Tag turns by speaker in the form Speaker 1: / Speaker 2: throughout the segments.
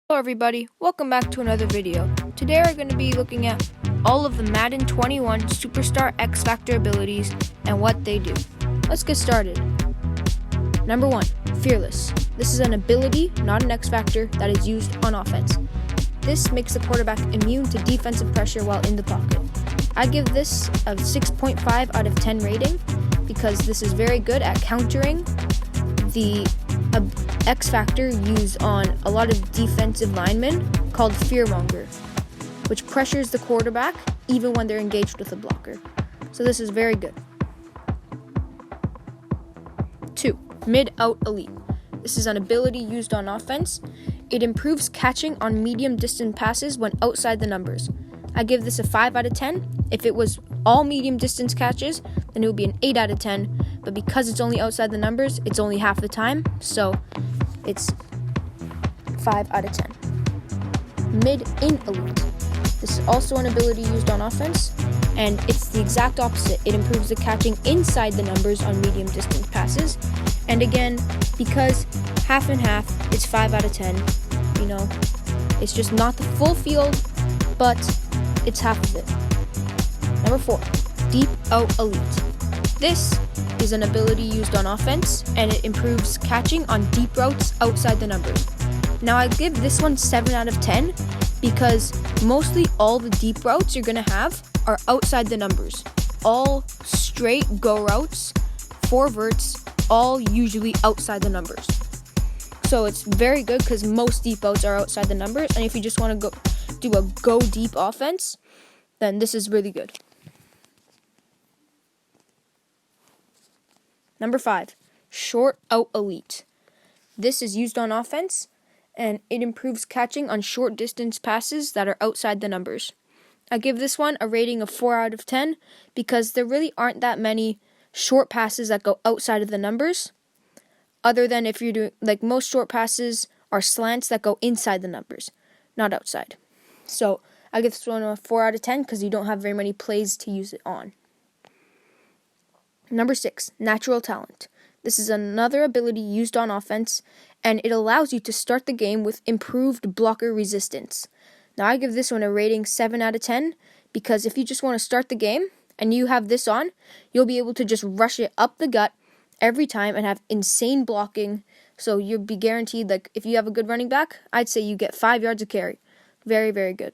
Speaker 1: Hello everybody, welcome back to another video. Today we're going to be looking at all of the Madden 21 Superstar X Factor abilities and what they do. Let's get started. Number 1, Fearless. This is an ability, not an X Factor, that is used on offense. This makes the quarterback immune to defensive pressure while in the pocket. I give this a 6.5 out of 10 rating because this is very good at countering the X Factor used on a lot of defensive linemen called Fearmonger, which pressures the quarterback even when they're engaged with a blocker. So this is very good. 2, Mid-Out Elite. This is an ability used on offense. It improves catching on medium distance passes when outside the numbers. I give this a 5 out of 10. If it was all medium distance catches, then it would be an 8 out of 10. But because it's only outside the numbers, it's only half the time, so it's 5 out of 10. Mid-In Elite. This is also an ability used on offense, and it's the exact opposite. It improves the catching inside the numbers on medium distance passes. And again, because half and half, it's 5 out of 10. You know, it's just not the full field, but it's half of it. Number 4, Deep Out Elite. This is an ability used on offense, and it improves catching on deep routes outside the numbers. Now I give this one 7 out of 10 because mostly all the deep routes you're going to have are outside the numbers. All straight go routes, 4 verts, all usually outside the numbers. So it's very good because most deep outs are outside the numbers, and if you just want to do a go deep offense, then this is really good. Number 5, Short Out Elite. This is used on offense, and it improves catching on short distance passes that are outside the numbers. I give this one a rating of 4 out of 10 because there really aren't that many short passes that go outside of the numbers, other than if you're doing, like, most short passes are slants that go inside the numbers, not outside. So I give this one a 4 out of 10 because you don't have very many plays to use it on. Number 6, Natural Talent. This is another ability used on offense, and it allows you to start the game with improved blocker resistance. Now I give this one a rating 7 out of 10 because if you just want to start the game and you have this on, you'll be able to just rush it up the gut every time and have insane blocking. So you'll be guaranteed, like, if you have a good running back, I'd say you get 5 yards of carry. Very, very good.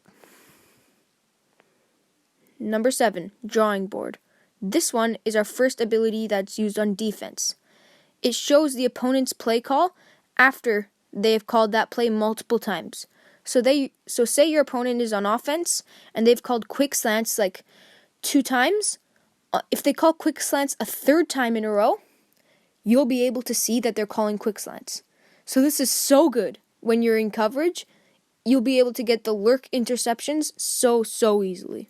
Speaker 1: Number 7, Drawing Board. This one is our first ability that's used on defense. It shows the opponent's play call after they have called that play multiple times. So say your opponent is on offense and they've called quick slants like 2 times. If they call quick slants a 3rd time in a row, you'll be able to see that they're calling quick slants. So this is so good when you're in coverage. You'll be able to get the lurk interceptions so easily.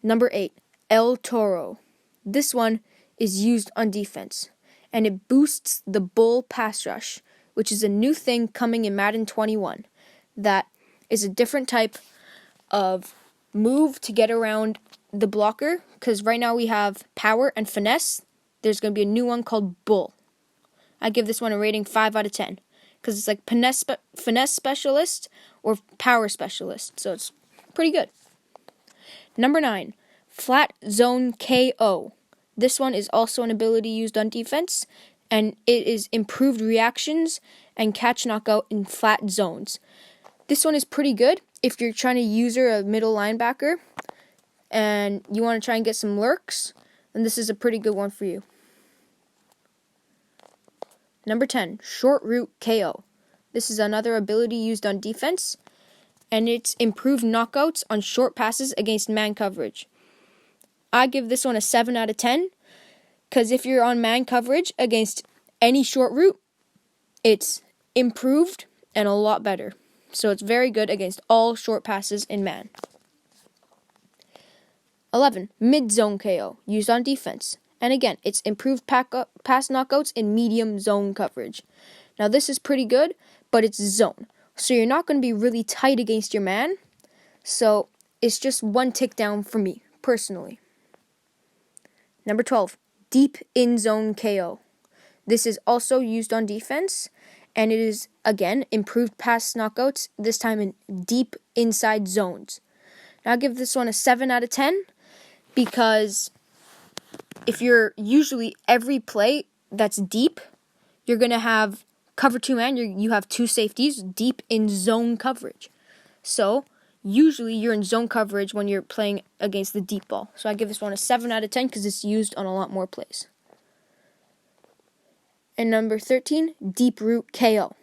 Speaker 1: Number 8, El Toro. This one is used on defense, and it boosts the bull pass rush, which is a new thing coming in Madden 21. That is a different type of move to get around the blocker, because right now we have power and finesse. There's going to be a new one called bull. I give this one a rating 5 out of 10, because it's like finesse specialist or power specialist, so it's pretty good. Number 9, Flat Zone KO. This one is also an ability used on defense, and it is improved reactions and catch knockout in flat zones. This one is pretty good if you're trying to user a middle linebacker and you want to try and get some lurks, then this is a pretty good one for you. Number 10, Short Route KO. This is another ability used on defense, and it's improved knockouts on short passes against man coverage. I give this one a 7 out of 10 because if you're on man coverage against any short route, it's improved and a lot better. So it's very good against all short passes in man. 11, Mid-Zone KO, used on defense. And again, it's improved pass knockouts in medium zone coverage. Now this is pretty good, but it's zone. So you're not going to be really tight against your man. So it's just one tick down for me, personally. Number 12, Deep In Zone KO. This is also used on defense, and it is, again, improved pass knockouts, this time in deep inside zones. Now I'll give this one a 7 out of 10 because if you're usually every play that's deep, you're going to have cover 2 man, you have 2 safeties deep in zone coverage. So usually you're in zone coverage when you're playing against the deep ball. So I give this one a 7 out of 10 because it's used on a lot more plays. And number 13, Deep Root KO.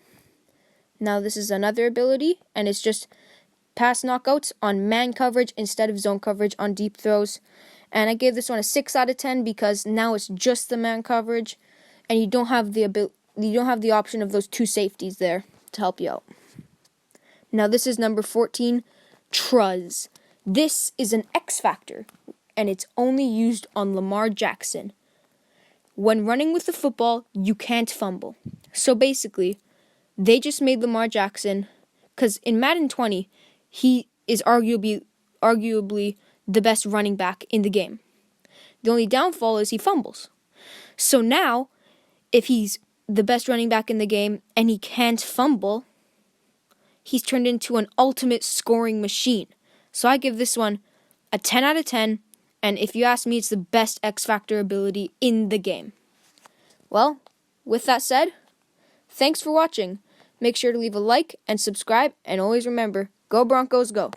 Speaker 1: Now this is another ability, and it's just pass knockouts on man coverage instead of zone coverage on deep throws. And I gave this one a 6 out of 10 because now it's just the man coverage, and you don't have the option of those 2 safeties there to help you out. Now this is number 14, Truz. This is an X Factor, and it's only used on Lamar Jackson. When running with the football, you can't fumble. So basically, they just made Lamar Jackson, because in Madden 20, he is arguably the best running back in the game. The only downfall is he fumbles. So now, if he's the best running back in the game and he can't fumble, he's turned into an ultimate scoring machine. So I give this one a 10 out of 10, and if you ask me, it's the best X Factor ability in the game. Well, with that said, thanks for watching. Make sure to leave a like and subscribe, and always remember, go Broncos, go!